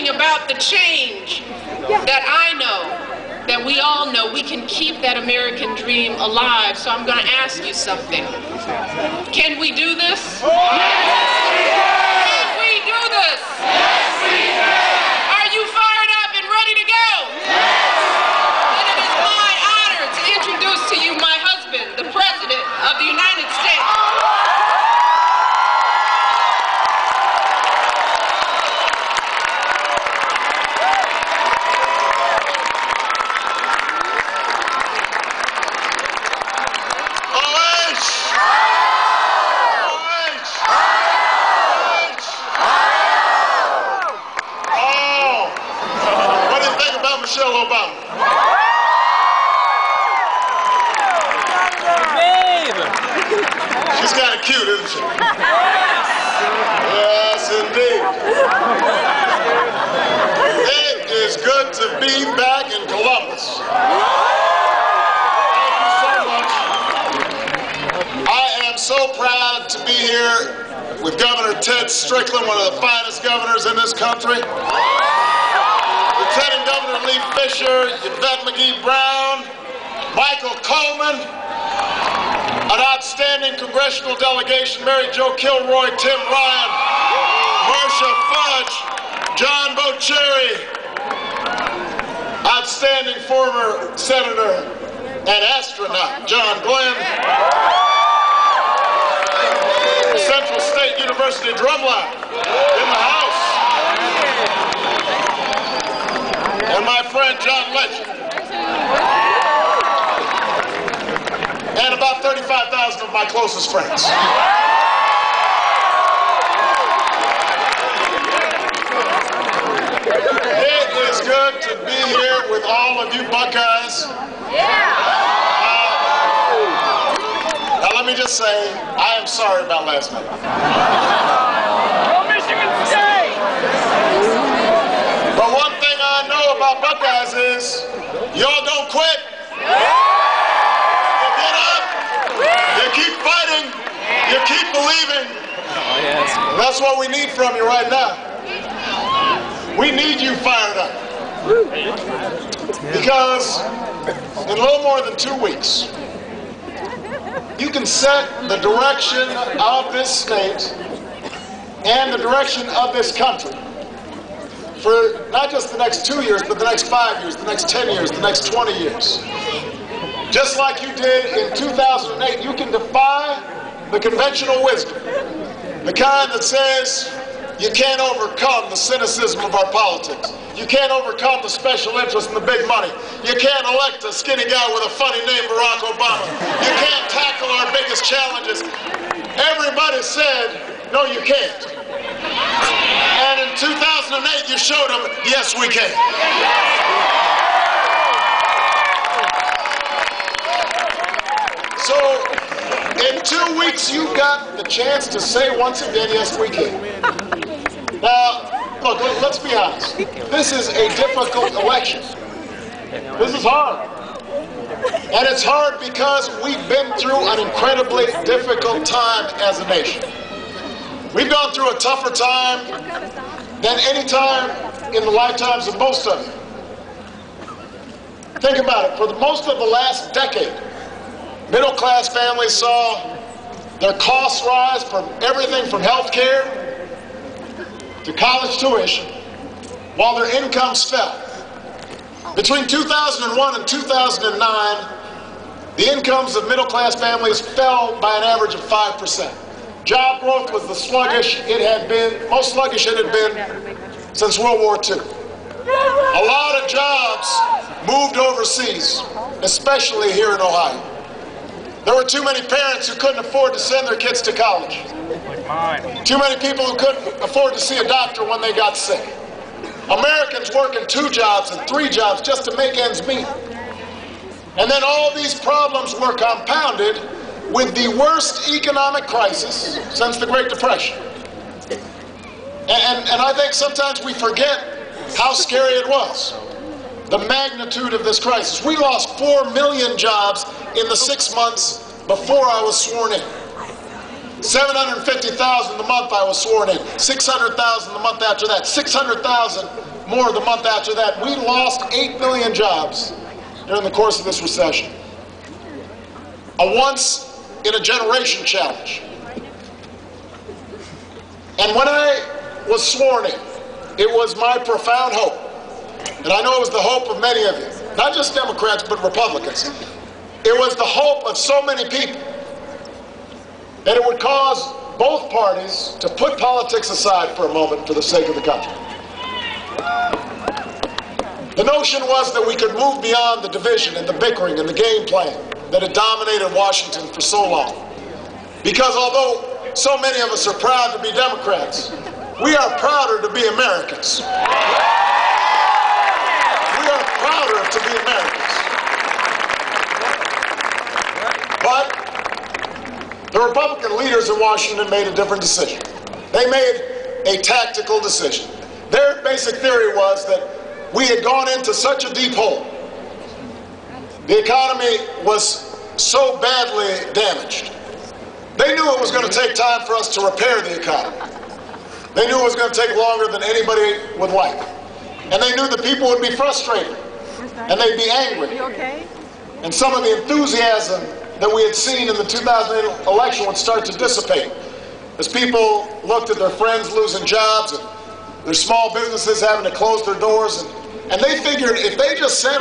something about the change that I know, that we all know, we can keep that American dream alive. So I'm going to ask you something. Can we do this? Can we do this? Are you fired up and ready to go? Then it is my honor to introduce to you my husband, the President of the United States. Michelle Obama. She's kind of cute, isn't she? Yes, indeed. It is good to be back in Columbus. Thank you so much. I am so proud to be here with Governor Ted Strickland, one of the finest governors in this country. Lieutenant Governor Lee Fisher, Yvette McGee-Brown, Michael Coleman, an outstanding congressional delegation, Mary Jo Kilroy, Tim Ryan, Marcia Fudge, John Bocherry, outstanding former senator and astronaut, John Glenn, the Central State University drumline in the House, and my friend John Legend, and about 35,000 of my closest friends. It is good to be here with all of you Buckeyes. Now let me just say, I am sorry about last night. But one thing I know about Buckeyes is, y'all don't quit. You get up, you keep fighting, you keep believing. That's what we need from you right now. We need you fired up. Because in a little more than 2 weeks, you can set the direction of this state and the direction of this country for not just the next 2 years, but the next 5 years, the next 10 years, the next 20 years. Just like you did in 2008, you can defy the conventional wisdom, the kind that says you can't overcome the cynicism of our politics. You can't overcome the special interest and the big money. You can't elect a skinny guy with a funny name, Barack Obama. You can't tackle our biggest challenges. Everybody said, no, you can't. And in 2008, you showed them, yes, we can. So, in 2 weeks, you've got the chance to say once again, yes, we can. Now, look, let's be honest. This is a difficult election. This is hard. And it's hard because we've been through an incredibly difficult time as a nation. We've gone through a tougher time than any time in the lifetimes of most of you. Think about it. For most of the last decade, middle-class families saw their costs rise from everything from health care to college tuition, while their incomes fell. Between 2001 and 2009, the incomes of middle-class families fell by an average of 5%. Job growth was the most sluggish it had been since World War II. A lot of jobs moved overseas, especially here in Ohio. There were too many parents who couldn't afford to send their kids to college. Too many people who couldn't afford to see a doctor when they got sick. Americans working 2 jobs and 3 jobs just to make ends meet. And then all these problems were compounded with the worst economic crisis since the Great Depression. And I think sometimes we forget how scary it was, the magnitude of this crisis. We lost 4 million jobs in the 6 months before I was sworn in. 750,000 the month I was sworn in, 600,000 the month after that, 600,000 more the month after that. We lost 8 million jobs during the course of this recession. A once-in-a-generation challenge. And when I was sworn in, it was my profound hope, and I know it was the hope of many of you, not just Democrats, but Republicans. It was the hope of so many people that it would cause both parties to put politics aside for a moment for the sake of the country. The notion was that we could move beyond the division and the bickering and the game plan that had dominated Washington for so long. Because although so many of us are proud to be Democrats, we are prouder to be Americans. We are prouder to be Americans. But the Republican leaders in Washington made a different decision. They made a tactical decision. Their basic theory was that we had gone into such a deep hole. The economy was so badly damaged. They knew it was going to take time for us to repair the economy. They knew it was going to take longer than anybody would like. And they knew the people would be frustrated. And they'd be angry. You okay? And some of the enthusiasm that we had seen in the 2008 election would start to dissipate as people looked at their friends losing jobs and their small businesses having to close their doors. And they figured if they just sat